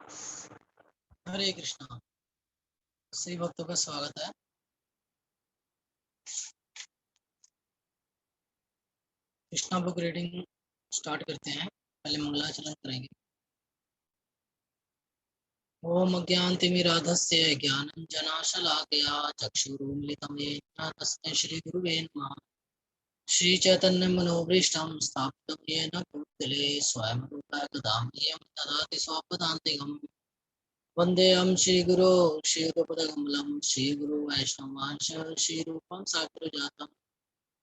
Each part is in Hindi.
हरे कृष्णा। सभी भक्तों का स्वागत है। कृष्णा बुक रीडिंग स्टार्ट करते हैं। पहले मंगलाचरण करेंगे। ओम अज्ञानतिमिराधस्य ज्ञानञ्जनाशलाकया चक्षुरुन्मिलितं येन तस्मै श्रीगुरुवे नमः। श्रीचैतन्यमनोभीष्टं स्थापितं येन भूतले स्वयं रूपा कदा मह्यं ददाति स्वपदान्तिकम्। वन्देऽहं श्रीगुरो श्रीयुतपदकमलं श्रीगुरु वैष्णवांश श्रीरूपं साग्रजातम्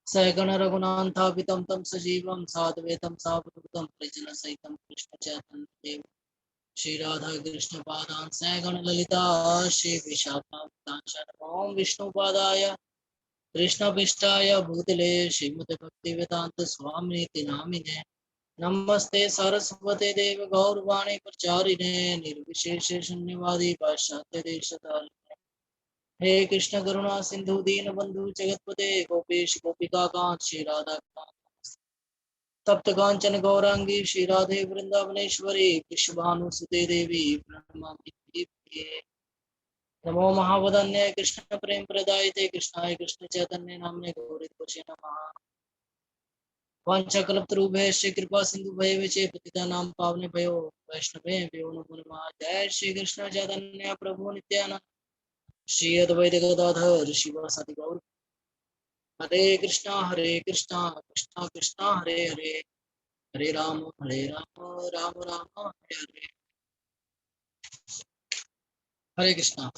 सगण रघुनाथापितं तं सजीवं साद्वैतं सावधूतं परिजनसहितं कृष्ण चैतन्य देव श्री राधा कृष्ण पादान सगण ललिता श्री विशाखां ओम विष्णुपादाय कृष्णपिष्टाय भूतले श्रीमते भक्तिवेदांत स्वामिनिति नामिने नमस्ते सरस्वते देव गौरवाणी प्रचारिणे निर्विशेष शून्यवादी पाश्चात्य देशतारिणे हे कृष्ण करुणा सिंधु दीन बंधु जगतपते गोपेश गोपिका कांत श्री राधा तप्त कांचन गौरांगी श्री राधे वृंदावनेश्वरी कृष्णभानुसुते देवी प्रणमामि। नमो महावदन्य कृष्ण प्रेम प्रदायते कृष्णाय कृष्ण चैतन्य नामने गौरीतोषे नमः। वाञ्छाकल्पतरुभ्यः श्री कृपा सिंधु भयविचे पतितानां पावने भयो वैष्णवे भयो नमो नमः। जय श्री कृष्ण चैतन्य प्रभु नित्यानंद श्री अद्वैत गदाधर शिवासादि गौर। हरे कृष्णा कृष्णा कृष्णा हरे हरे हरे राम राम राम हरे हरे। हरे कृष्णा।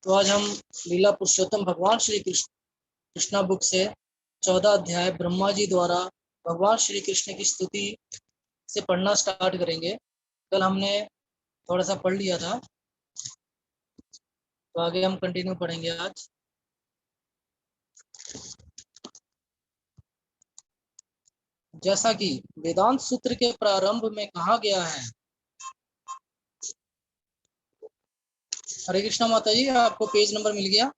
तो आज हम लीला पुरुषोत्तम भगवान श्री कृष्णा बुक से 14 अध्याय ब्रह्मा जी द्वारा भगवान श्री कृष्ण की स्तुति से पढ़ना स्टार्ट करेंगे। कल हमने थोड़ा सा पढ़ लिया था, तो आगे हम कंटिन्यू पढ़ेंगे आज। जैसा कि वेदांत सूत्र के प्रारंभ में कहा गया है। हरे कृष्णा माता जी, आपको पेज नंबर मिल गया?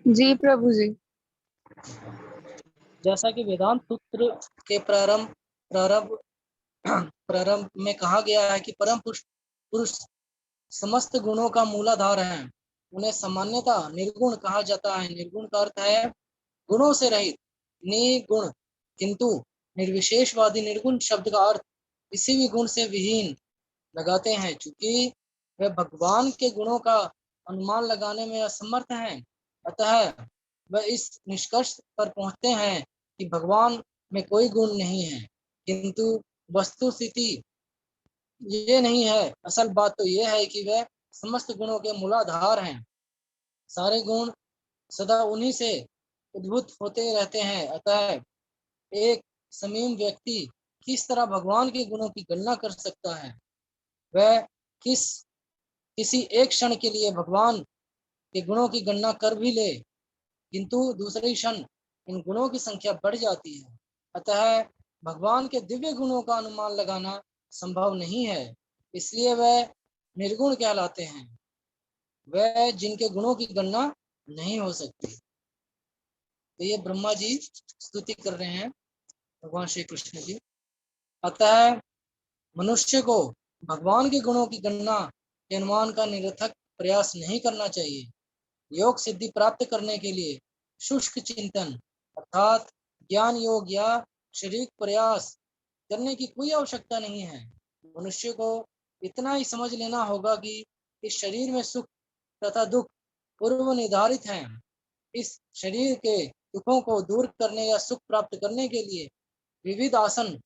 जी प्रभु जी। जैसा कि वेदांत सूत्र के प्रारंभ में कहा गया है कि परम पुरुष समस्त गुणों का मूलाधार है। उन्हें सामान्यता निर्गुण कहा जाता है। निर्गुण का अर्थ है गुणों से रहित, निगुण। किंतु निर्विशेषवादी निर्गुण शब्द का अर्थ किसी भी गुण से विहीन लगाते हैं। चूंकि वे भगवान के गुणों का अनुमान लगाने में असमर्थ हैं, अतः वह इस निष्कर्ष पर पहुंचते हैं कि भगवान में कोई गुण नहीं है। किंतु वस्तु स्थिति ये नहीं है। असल बात तो यह है कि वह समस्त गुणों के मूलाधार हैं। सारे गुण सदा उन्हीं से उद्भूत होते रहते हैं। अतः एक समीम व्यक्ति किस तरह भगवान के गुणों की गणना कर सकता है? वह किसी एक क्षण के लिए भगवान के गुणों की गणना कर भी ले, किंतु दूसरे क्षण इन गुणों की संख्या बढ़ जाती है। अतः भगवान के दिव्य गुणों का अनुमान लगाना संभव नहीं है। इसलिए वह निर्गुण कहलाते हैं, वह जिनके गुणों की गणना नहीं हो सकती। तो ये ब्रह्मा जी स्तुति कर रहे हैं भगवान श्री कृष्ण की। अतः मनुष्य को भगवान के गुणों की गणना के अनुमान का निरर्थक प्रयास नहीं करना चाहिए। योग सिद्धि प्राप्त करने के लिए शुष्क चिंतन अर्थात ज्ञान योग या शारीरिक प्रयास करने की कोई आवश्यकता नहीं है। मनुष्य को इतना ही समझ लेना होगा कि इस शरीर में सुख तथा दुख पूर्व निर्धारित हैं। इस शरीर के दुखों को दूर करने या सुख प्राप्त करने के लिए विविध आसन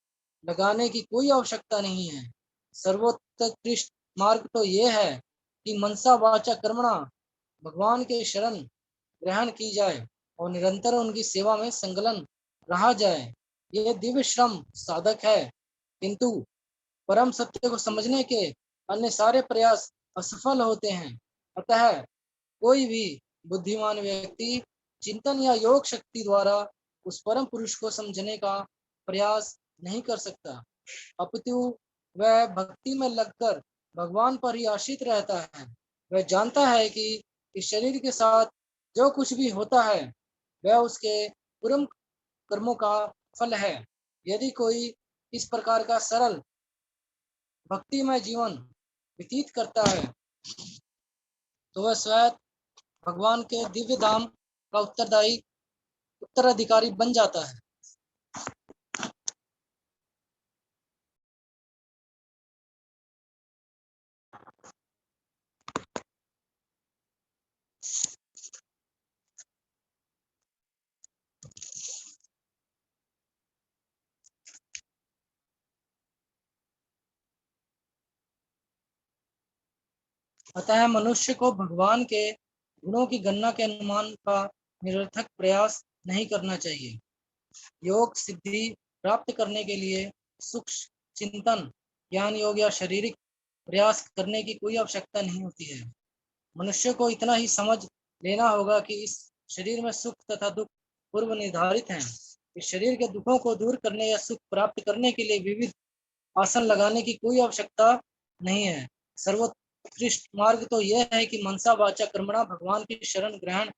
लगाने की कोई आवश्यकता नहीं है। सर्वोत्कृष्ट मार्ग तो यह है कि मनसा वाचा कर्मणा भगवान के शरण ग्रहण की जाए और निरंतर उनकी सेवा में संलग्न रहा जाए। यह दिव्य श्रम साधक है। किंतु परम सत्य को समझने के अन्य सारे प्रयास असफल होते हैं। अतः कोई भी बुद्धिमान व्यक्ति चिंतन या योग शक्ति द्वारा उस परम पुरुष को समझने का प्रयास नहीं कर सकता, अपितु वह भक्ति में लगकर भगवान पर ही आश्रित रहता है। वह जानता है कि इस शरीर के साथ जो कुछ भी होता है वह उसके पूर्व कर्मों का फल है। यदि कोई इस प्रकार का सरल भक्तिमय जीवन व्यतीत करता है तो वह स्वयं भगवान के दिव्य धाम का उत्तराधिकारी बन जाता है। अतः मनुष्य को भगवान के गुणों की गणना के अनुमान का निरर्थक प्रयास नहीं करना चाहिए। योग सिद्धि प्राप्त करने के लिए सूक्ष्म चिंतन, ज्ञान योग या शारीरिक प्रयास करने की कोई आवश्यकता नहीं होती है। मनुष्य को इतना ही समझ लेना होगा कि इस शरीर में सुख तथा दुख पूर्व निर्धारित हैं। इस शरीर के दुखों को दूर करने या सुख प्राप्त करने के लिए विविध आसन लगाने की कोई आवश्यकता नहीं है। सर्वोत्कृष्ट मार्ग तो यह है कि मनसा वाचा कर्मणा भगवान की शरण ग्रहण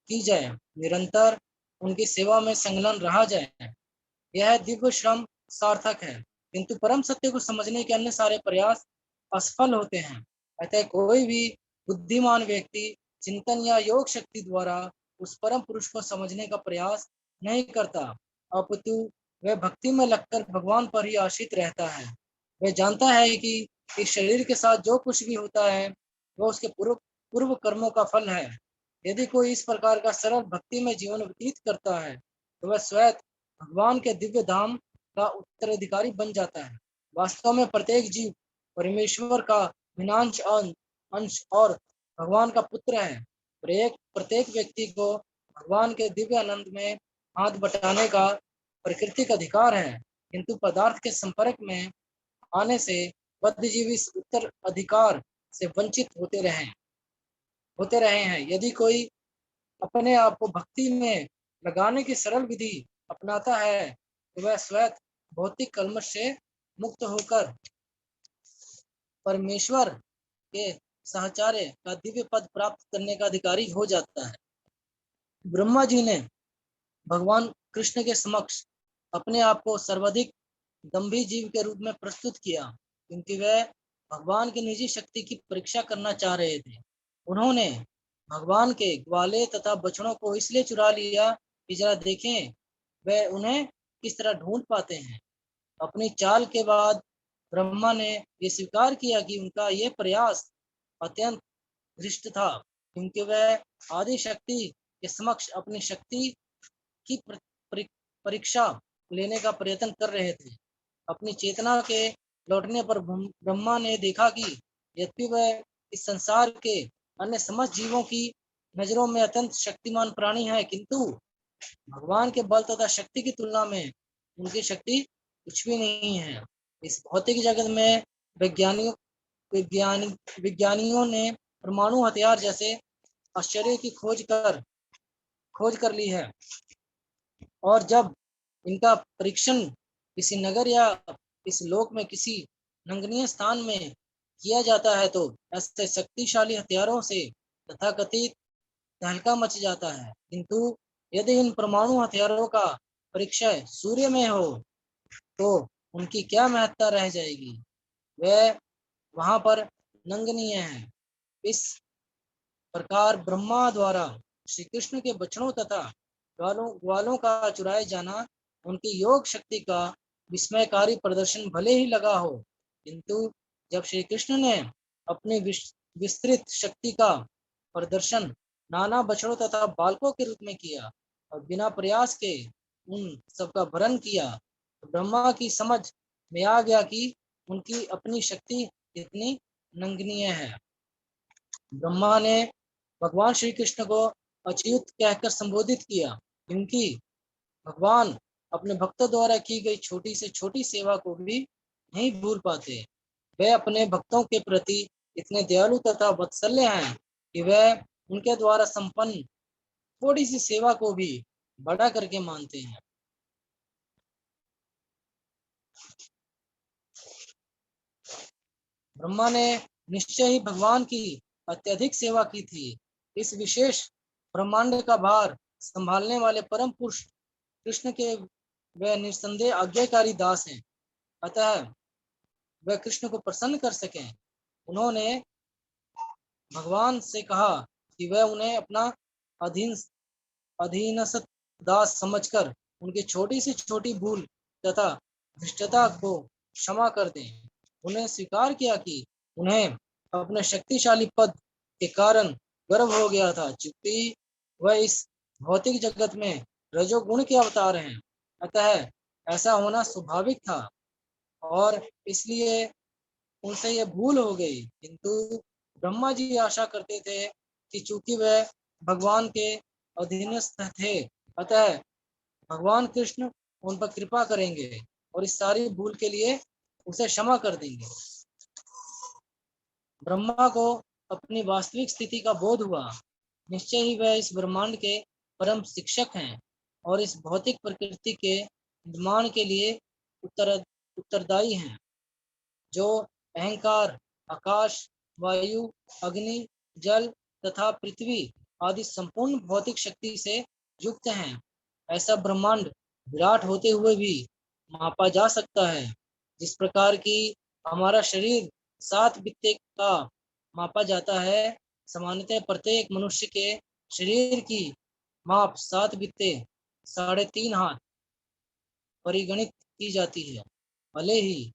की जाए, निरंतर उनकी सेवा में संलग्न रहा जाए। यह दिव्य श्रम सार्थक है, किंतु परम सत्य को समझने के अन्य सारे प्रयास असफल होते हैं। अतः कोई भी बुद्धिमान व्यक्ति चिंतन या योग शक्ति द्वारा उस परम पुरुष को समझने का प्रयास नहीं करता, अपितु वह भक्ति में लगकर भगवान पर ही आश्रित रहता है। वह जानता है कि इस शरीर के साथ जो कुछ भी होता है वह उसके पूर्व कर्मों का फल है। यदि कोई इस प्रकार का सरल भक्ति में जीवन व्यतीत करता है तो वह स्वयं भगवान के दिव्य धाम का उत्तराधिकारी बन जाता है। वास्तव में प्रत्येक जीव परमेश्वर का भिन्नांश अंश और भगवान का पुत्र है। प्रत्येक व्यक्ति को भगवान के दिव्य आनंद में हाथ बटाने का प्राकृतिक अधिकार है, किंतु पदार्थ के संपर्क में आने से बद्धजीवी इस उत्तराधिकार से वंचित होते रहे हैं। यदि कोई अपने आप को भक्ति में लगाने की सरल विधि अपनाता है तो वह स्वयं भौतिक कलमश से मुक्त होकर परमेश्वर के साहचर्य का दिव्य पद प्राप्त करने का अधिकारी हो जाता है। ब्रह्मा जी ने भगवान कृष्ण के समक्ष अपने आप को सर्वाधिक दम्भी जीव के रूप में प्रस्तुत किया, क्योंकि वह भगवान की निजी शक्ति की परीक्षा करना चाह रहे थे। उन्होंने भगवान के ग्वाले तथा बछड़ों को इसलिए चुरा लिया कि जरा देखें वह उन्हें किस तरह ढूंढ पाते हैं। अपनी चाल के बाद ब्रह्मा ने यह स्वीकार किया कि उनका यह प्रयास अत्यंत धृष्ट था, क्योंकि वह आदि शक्ति के समक्ष अपनी शक्ति की परीक्षा लेने का प्रयत्न कर रहे थे। अपनी चेतना के लौटने पर ब्रह्मा ने देखा कि यद्यपि वह इस संसार के अन्य समस्त जीवों की नजरों में अत्यंत शक्तिमान प्राणी है, किंतु भगवान के बल तथा शक्ति की तुलना में उनकी शक्ति कुछ भी नहीं है। इस भौतिक जगत में विज्ञानियों ने परमाणु हथियार जैसे आश्चर्य की खोज कर ली है, और जब इनका परीक्षण किसी नगर या इस लोक में किसी नंगनीय स्थान में किया जाता है तो ऐसे शक्तिशाली हथियारों से तथाकथित तहलका मच जाता है। किंतु यदि इन परमाणु हथियारों का परिचय सूर्य में हो तो उनकी क्या महत्ता रह जाएगी, वह वहां पर नंगनीय है। इस प्रकार ब्रह्मा द्वारा श्री कृष्ण के बछड़ों तथा ग्वालों का चुराए जाना उनकी योग शक्ति का विस्मयकारी प्रदर्शन भले ही लगा हो, किंतु जब श्री कृष्ण ने अपनी विस्तृत शक्ति का प्रदर्शन नाना बछड़ों तथा बालकों के रूप में किया और बिना प्रयास के उन सबका भरण किया, तो ब्रह्मा की समझ में आ गया कि उनकी अपनी शक्ति कितनी नंगनीय है। ब्रह्मा ने भगवान श्री कृष्ण को अच्युत कहकर संबोधित किया, क्योंकि भगवान अपने भक्तों द्वारा की गई छोटी से छोटी सेवा को भी नहीं भूल पाते। वे अपने भक्तों के प्रति इतने दयालु तथा वात्सल्य हैं कि वह उनके द्वारा संपन्न थोड़ी सी सेवा को भी बड़ा करके मानते हैं। ब्रह्मा ने निश्चय ही भगवान की अत्यधिक सेवा की थी। इस विशेष ब्रह्मांड का भार संभालने वाले परम पुरुष कृष्ण के वे निस्संदेह आज्ञाकारी दास हैं। अतः वह कृष्ण को प्रसन्न कर सकें, उन्होंने भगवान से कहा कि वह उन्हें अपना अधीन अधीनस्थ दास समझकर उनकी छोटी से छोटी भूल तथा धृष्टता को क्षमा कर दें। उन्हें स्वीकार किया कि उन्हें अपने शक्तिशाली पद के कारण गर्व हो गया था, चूंकि वह इस भौतिक जगत में रजोगुण के अवतार हैं। अतः ऐसा होना स्वाभाविक था और इसलिए उनसे यह भूल हो गई। किंतु ब्रह्मा जी आशा करते थे कि चूंकि वह भगवान के अधीनस्थ थे, अतः भगवान कृष्ण उन पर कृपा करेंगे और इस सारी भूल के लिए उसे क्षमा कर देंगे। ब्रह्मा को अपनी वास्तविक स्थिति का बोध हुआ। निश्चय ही वह इस ब्रह्मांड के परम शिक्षक हैं और इस भौतिक प्रकृति के निर्माण के लिए उत्तरदायी हैं, जो अहंकार, आकाश, वायु, अग्नि, जल तथा पृथ्वी आदि संपूर्ण भौतिक शक्ति से युक्त हैं। ऐसा ब्रह्मांड विराट होते हुए भी मापा जा सकता है, जिस प्रकार की हमारा शरीर 7 बित्ते का मापा जाता है। सामान्यतः प्रत्येक मनुष्य के शरीर की माप 7 बित्ते 3.5 हाथ परिगणित की जाती है। भले ही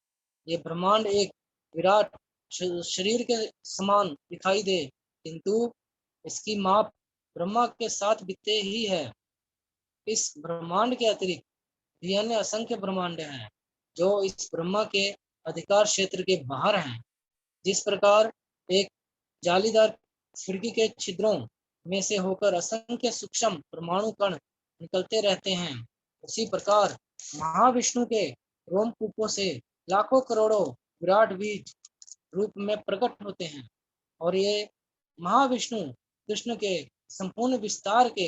ये ब्रह्मांड एक विराट शरीर के समान दिखाई दे, किंतु इसकी माप ब्रह्मा के 7 बित्ते ही है। इस ब्रह्मांड के अतिरिक्त भी अन्य असंख्य ब्रह्मांड हैं, जो इस ब्रह्मा के अधिकार क्षेत्र के बाहर हैं। जिस प्रकार एक जालीदार खिड़की के छिद्रों में से होकर असंख्य सूक्ष्म परमाणु कण निकलते रहते हैं, उसी प्रकार महाविष्णु के रोमकूपों से लाखों करोड़ों विराट बीज रूप में प्रकट होते हैं और ये महाविष्णु कृष्ण के संपूर्ण विस्तार के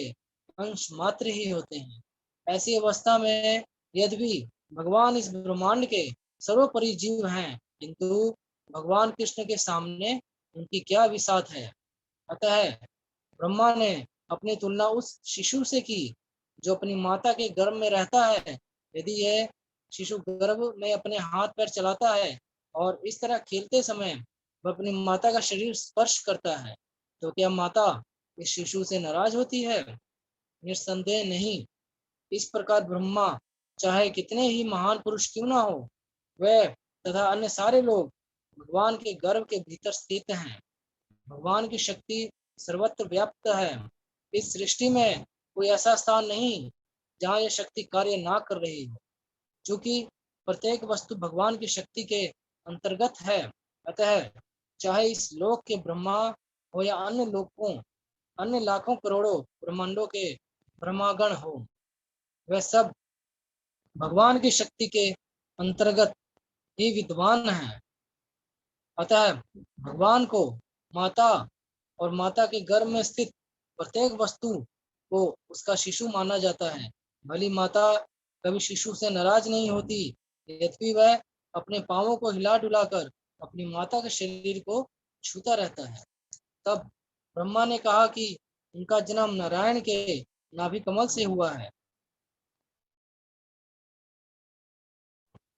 अंश मात्र ही होते हैं। ऐसी अवस्था में यद्यपि भगवान इस ब्रह्मांड के सर्वोपरि जीव हैं, किंतु भगवान कृष्ण के सामने उनकी क्या विसात है। अतः ब्रह्मा ने अपनी तुलना उस शिशु से की जो अपनी माता के गर्भ में रहता है। यदि यह शिशु गर्भ में अपने हाथ पैर चलाता है और इस तरह खेलते समय वह अपनी माता का शरीर स्पर्श करता है, तो क्या माता इस शिशु से नाराज होती है? निस्संदेह नहीं। इस प्रकार ब्रह्मा चाहे कितने ही महान पुरुष क्यों ना हो, वह तथा अन्य सारे लोग भगवान के गर्भ के भीतर स्थित हैं। भगवान की शक्ति सर्वत्र व्याप्त है। इस सृष्टि में कोई ऐसा स्थान नहीं जहाँ यह शक्ति कार्य ना कर रही हो, क्योंकि प्रत्येक वस्तु भगवान की शक्ति के अंतर्गत है। अतः चाहे इस लोक के ब्रह्मा हो या अन्य लोकों, अन्य लाखों करोड़ों ब्रह्मांडों के ब्रह्मागण हो, वह सब भगवान की शक्ति के अंतर्गत ही विद्वान है। अतः भगवान को माता और माता के गर्भ में स्थित प्रत्येक वस्तु को उसका शिशु माना जाता है। भली माता कभी शिशु से नाराज नहीं होती, यद्यपि वह अपने पांवों को हिला डुलाकर अपनी माता के शरीर को छूता रहता है। तब ब्रह्मा ने कहा कि उनका जन्म नारायण के नाभि कमल से हुआ है।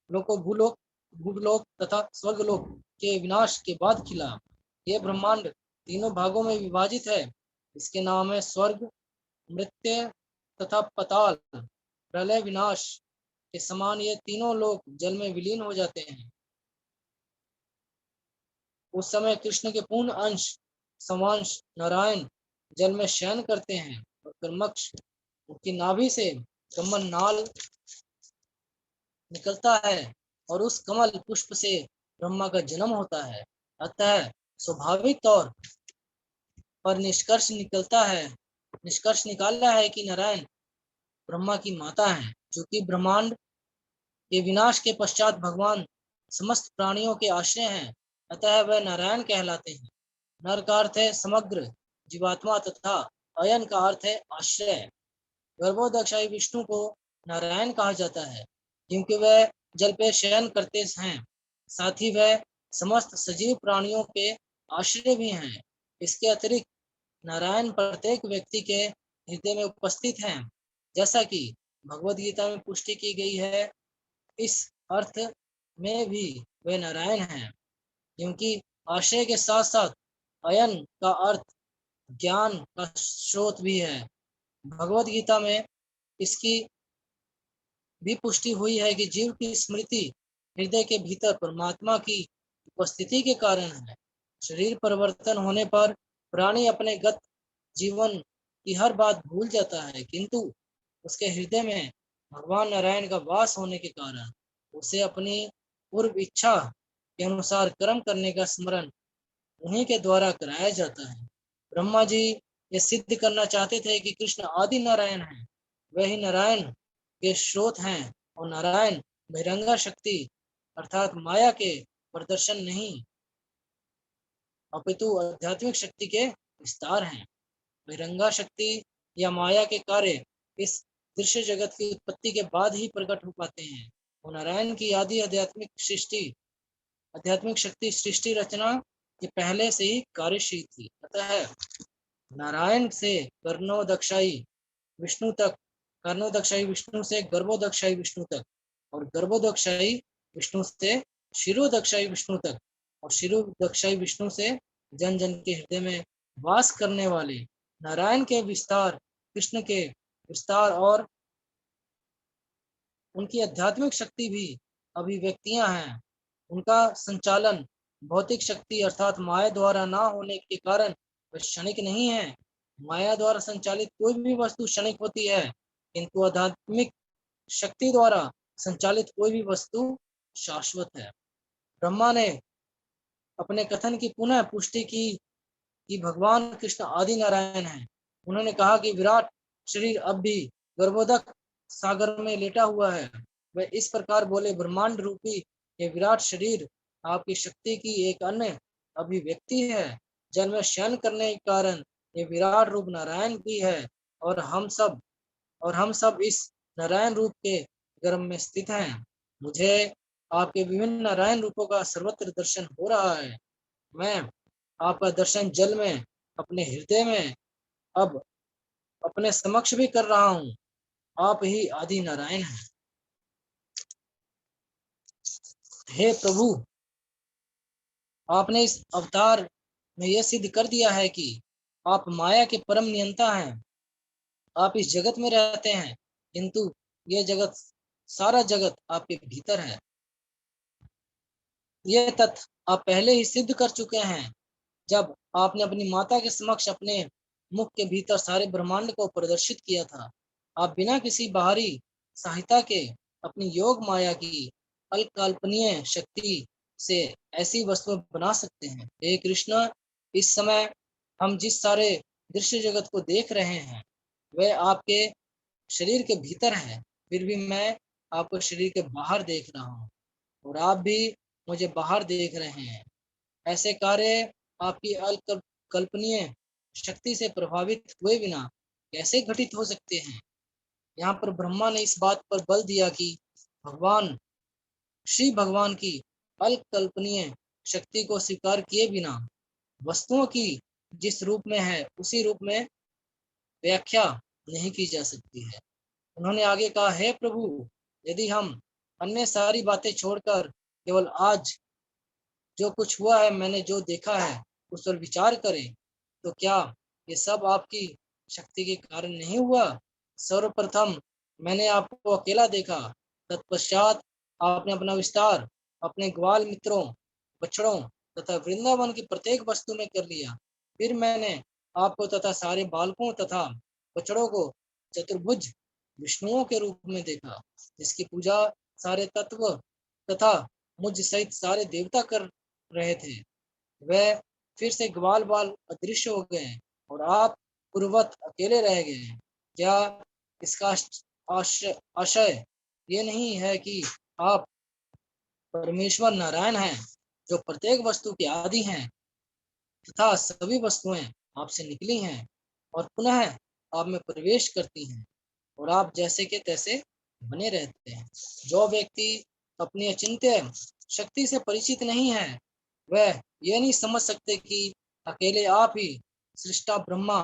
लोको भूलोक, भूलोक तथा स्वर्गलोक के विनाश के बाद खिला। यह ब्रह्मांड 3 भागों में विभाजित है। इसके नाम है स्वर्ग, मृत्यु तथा पताल। प्रलय विनाश के समान ये तीनों लोक जल में विलीन हो जाते हैं। उस समय कृष्ण के पूर्ण अंश समांश नारायण जल में शयन करते हैं और कर्मक्ष उनकी नाभि से कमल नाल निकलता है और उस कमल पुष्प से ब्रह्मा का जन्म होता है। अतः स्वाभाविक तौर पर निष्कर्ष निकाला है कि नारायण ब्रह्मा की माता है। चूंकि ब्रह्मांड के विनाश के पश्चात भगवान समस्त प्राणियों के आश्रय हैं, अतः वह नारायण कहलाते हैं। नर का अर्थ है समग्र जीवात्मा तथा अयन का अर्थ है आश्रय। गर्भोदक्षाई विष्णु को नारायण कहा जाता है, क्योंकि वह जल पे शयन करते हैं। साथ ही वह समस्त सजीव प्राणियों के आश्रय भी हैं। इसके अतिरिक्त नारायण प्रत्येक व्यक्ति के हृदय में उपस्थित हैं, जैसा कि भगवद गीता में पुष्टि की गई है। इस अर्थ में भी वे नारायण हैं, क्योंकि आशय के साथ साथ अयन का अर्थ ज्ञान का स्रोत भी है। भगवत गीता में इसकी भी पुष्टि हुई है कि जीव की स्मृति हृदय के भीतर परमात्मा की उपस्थिति के कारण है। शरीर परिवर्तन होने पर प्राणी अपने गत जीवन की हर बात भूल जाता है, किंतु उसके हृदय में भगवान नारायण का वास होने के कारण उसे अपनी पूर्व इच्छा के अनुसार कर्म करने का स्मरण उन्हीं के द्वारा कराया जाता है। ब्रह्मा जी ये सिद्ध करना चाहते थे कि कृष्ण आदि नारायण हैं, वही नारायण के स्रोत हैं, और नारायण बहिरंगा शक्ति अर्थात माया के प्रदर्शन नहीं अपितु आध्यात्मिक शक्ति के विस्तार हैं। बहिरंगा शक्ति या माया के कार्य इस दृश्य जगत की उत्पत्ति के बाद ही प्रकट हो पाते हैं, और नारायण की आदि आध्यात्मिक शक्ति सृष्टि रचना के पहले से ही कार्यशील थी। अतः नारायण से कर्णोदक्षाई विष्णु तक, कर्णोदक्षाई विष्णु से गर्भोदक्षाई विष्णु तक, और गर्भोदक्षाई विष्णु से शिरोदक्षाई विष्णु तक, और शिरोदक्षाई विष्णु से जन जन के हृदय में वास करने वाले नारायण के विस्तार, कृष्ण के विस्तार और उनकी आध्यात्मिक शक्ति भी अभिव्यक्तियां हैं। उनका संचालन भौतिक शक्ति अर्थात माया द्वारा ना होने के कारण वह क्षणिक नहीं है। माया द्वारा संचालित कोई भी वस्तु क्षणिक होती है, किंतु आध्यात्मिक शक्ति द्वारा संचालित कोई भी वस्तु शाश्वत है। ब्रह्मा ने अपने कथन की पुनः पुष्टि की कि भगवान कृष्ण आदि नारायण हैं। उन्होंने कहा कि विराट शरीर अब भी गर्भोदक सागर में लेटा हुआ है। वह इस प्रकार बोले, ब्रह्मांड रूपी ये विराट शरीर आपकी शक्ति की एक अन्य अभिव्यक्ति है। जल में शयन करने के कारण ये विराट रूप नारायण की है, और हम सब इस नारायण रूप के गर्भ में स्थित हैं। मुझे आपके विभिन्न नारायण रूपों का सर्वत्र दर्शन हो रहा है। मैं आपका दर्शन जल में, अपने हृदय में, अब अपने समक्ष भी कर रहा हूँ। आप ही आदि नारायण हैं। हे प्रभु, आपने इस अवतार में यह सिद्ध कर दिया है कि आप माया के परम नियंता हैं। आप इस जगत में रहते हैं, किंतु यह जगत, सारा जगत आपके भीतर है। यह तथ्य आप पहले ही सिद्ध कर चुके हैं, जब आपने अपनी माता के समक्ष अपने मुख के भीतर सारे ब्रह्मांड को प्रदर्शित किया था। आप बिना किसी बाहरी सहायता के अपनी योग माया की अल्पकल्पनीय शक्ति से ऐसी वस्तुएं बना सकते हैं। हे कृष्ण, इस समय हम जिस सारे दृश्य जगत को देख रहे हैं वह आपके शरीर के भीतर है, फिर भी मैं आपको शरीर के बाहर देख रहा हूँ, और आप भी मुझे बाहर देख रहे हैं। ऐसे कार्य आपकी अल्पकल्पनीय शक्ति से प्रभावित हुए बिना कैसे घटित हो सकते हैं। यहाँ पर ब्रह्मा ने इस बात पर बल दिया कि श्री भगवान की अल्पकल्पनीय शक्ति को स्वीकार किए बिना वस्तुओं की जिस रूप में है उसी रूप में व्याख्या नहीं की जा सकती है। उन्होंने आगे कहा, हे प्रभु, यदि हम अन्य सारी बातें छोड़कर केवल आज जो कुछ हुआ है, मैंने जो देखा है, उस पर विचार करें, तो क्या ये सब आपकी शक्ति के कारण नहीं हुआ? सर्वप्रथम मैंने आपको अकेला देखा, तत्पश्चात आपने अपना विस्तार अपने ग्वाल मित्रों, बछड़ों तथा वृंदावन की प्रत्येक वस्तु में कर लिया। फिर मैंने आपको तथा सारे बालकों तथा बछड़ों को चतुर्भुज विष्णुओं के रूप में देखा, जिसकी पूजा सारे तत्व तथा मुझ सहित सारे देवता कर रहे थे। वह फिर से ग्वाल बाल अदृश्य हो गए और आप पूर्ववत अकेले रह गए। क्या इसका आशय ये नहीं है कि आप परमेश्वर नारायण हैं, जो प्रत्येक वस्तु के आदि हैं, तथा सभी वस्तुएं आपसे निकली हैं और पुनः आप में प्रवेश करती हैं, और आप जैसे के तैसे बने रहते हैं। जो व्यक्ति अपनी अचिंत्य शक्ति से परिचित नहीं है, वह यह नहीं समझ सकते कि अकेले आप ही सृष्टा ब्रह्मा,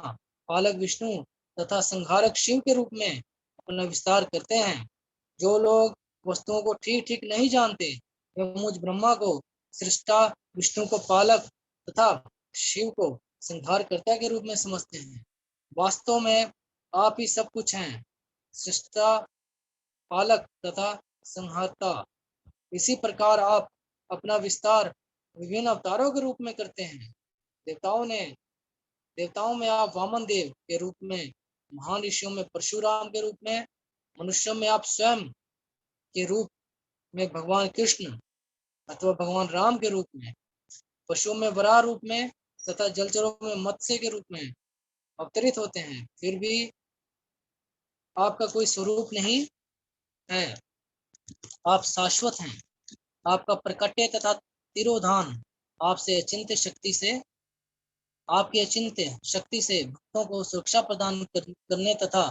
पालक विष्णु तथा संहारक शिव के रूप में अपना विस्तार करते हैं। जो लोग वस्तुओं को ठीक ठीक नहीं जानते, वे मुझ ब्रह्मा को सृष्टा, विष्णु को पालक तथा शिव को संहारकर्ता के रूप में समझते हैं। वास्तव में आप ही सब कुछ हैं, सृष्टा, पालक तथा संहारता। इसी प्रकार आप अपना विस्तार विभिन्न अवतारों के रूप में करते हैं। देवताओं में आप वामन देव के रूप में, महान ऋषियों में परशुराम के रूप में, मनुष्यों में आप स्वयं के रूप में भगवान कृष्ण अथवा भगवान राम के रूप में, पशुओं में वराह रूप में तथा जलचरों में मत्स्य के रूप में अवतरित होते हैं। फिर भी आपका कोई स्वरूप नहीं है, आप शाश्वत हैं। आपका प्रकट्य तथा तिरोधान आपसे अचिंत्य शक्ति से आपकी अचिंत्य शक्ति से भक्तों को सुरक्षा प्रदान करने तथा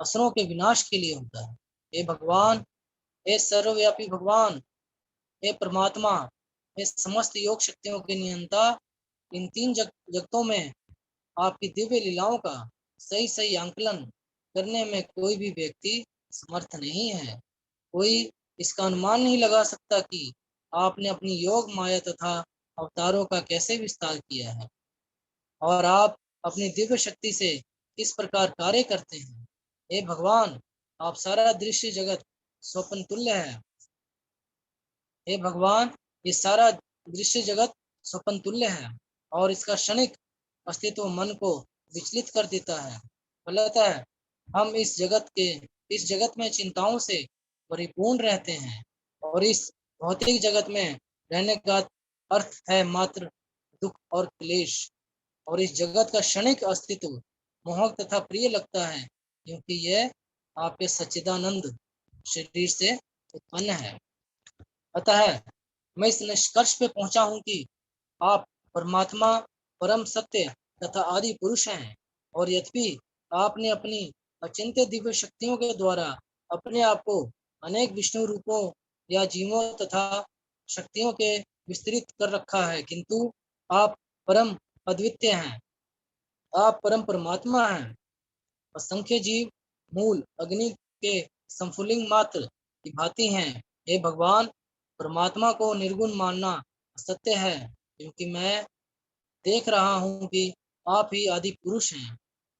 असुरों के विनाश के लिए होता है। हे भगवान, हे सर्वव्यापी भगवान, हे परमात्मा, हे समस्त योग शक्तियों के नियंता, इन तीन जगतों में आपकी दिव्य लीलाओं का सही सही आंकलन करने में कोई भी व्यक्ति समर्थ नहीं है। कोई इसका अनुमान नहीं लगा सकता कि आपने अपनी योग माया तथा अवतारों का कैसे विस्तार किया है और आप अपनी दिव्य शक्ति से किस प्रकार कार्य करते हैं। हे भगवान, आप सारा दृश्य जगत स्वप्न तुल्य है। हे भगवान, ये सारा दृश्य जगत स्वप्न तुल्य है और इसका क्षणिक अस्तित्व मन को विचलित कर देता है। फलतः हम इस जगत में चिंताओं से परिपूर्ण रहते हैं और इस भौतिक जगत में रहने का अर्थ है मात्र दुख और क्लेश। और इस जगत का क्षणिक अस्तित्व मोहक तथा प्रिय लगता है क्योंकि यह आपके सच्चिदानंद शरीर से उत्पन्न है। अतः मैं इस निष्कर्ष पे पहुंचा हूं कि आप परमात्मा, परम सत्य तथा आदि पुरुष हैं और यद्यपि आपने अपनी अचिंत्य दिव्य शक्तियों के द्वारा अपने आप को अनेक विष्णु रूपों या जीवों तथा शक्तियों के विस्तृत कर रखा है, किंतु आप परम अद्वितीय हैं। आप परम परमात्मा हैं। असंख्य जीव मूल अग्नि के संफुलिंग मात्र की भांति हैं। हे भगवान, परमात्मा को निर्गुण मानना असत्य है क्योंकि मैं देख रहा हूँ कि आप ही आदि पुरुष हैं।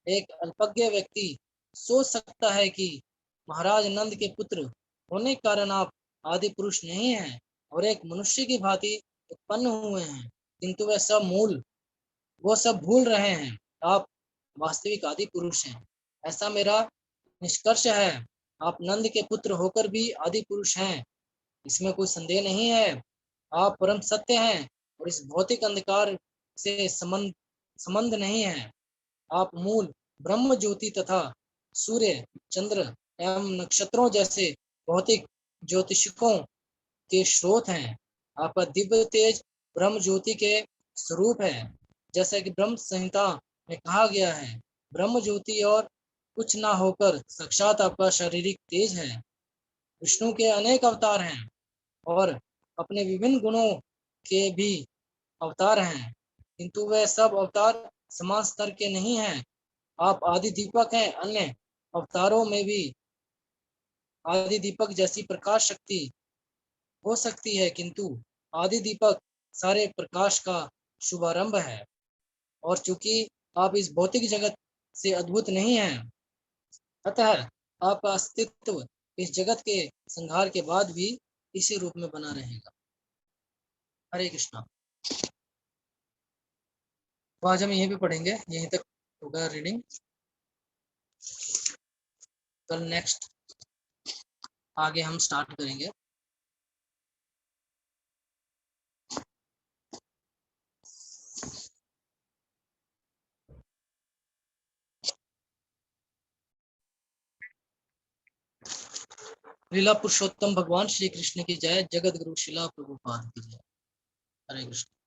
एक अल्पज्ञ व्यक्ति सोच सकता है कि महाराज नंद के पुत्र होने के कारण आप आदि पुरुष नहीं हैं और एक मनुष्य की भांति उत्पन्न हुए हैं, किंतु वो सब भूल रहे हैं। आप वास्तविक आदि पुरुष हैं, ऐसा मेरा निष्कर्ष है। आप नंद के पुत्र होकर भी आदि पुरुष हैं, इसमें कोई संदेह नहीं है। आप परम सत्य हैं और इस भौतिक अंधकार से संबंध नहीं है। आप मूल ब्रह्म ज्योति तथा सूर्य, चंद्र एवं नक्षत्रों जैसे भौतिक ज्योतिषकों के स्रोत हैं। आपका दिव्य तेज ब्रह्म ज्योति के स्वरूप है। जैसा कि ब्रह्म संहिता में कहा गया है, ब्रह्म ज्योति और कुछ ना होकर साक्षात आपका शारीरिक तेज है। विष्णु के अनेक अवतार हैं और अपने विभिन्न गुणों के भी अवतार हैं, किंतु वह सब अवतार समान स्तर के नहीं हैं। आप आदि दीपक हैं। अन्य अवतारों में भी आदि दीपक जैसी प्रकाश शक्ति हो सकती है, किंतु आदि दीपक सारे प्रकाश का शुभारंभ है। और चूंकि आप इस भौतिक जगत से अद्भुत नहीं हैं, अतः आपका अस्तित्व इस जगत के संहार के बाद भी इसी रूप में बना रहेगा। हरे कृष्णा। तो आज हम यहीं पे पढ़ेंगे, यहीं तक होगा रीडिंग। कल नेक्स्ट आगे हम स्टार्ट करेंगे। लीला पुरुषोत्तम भगवान श्री कृष्ण की जय। जगत गुरु शिला प्रभुपाद की जय। हरे कृष्ण।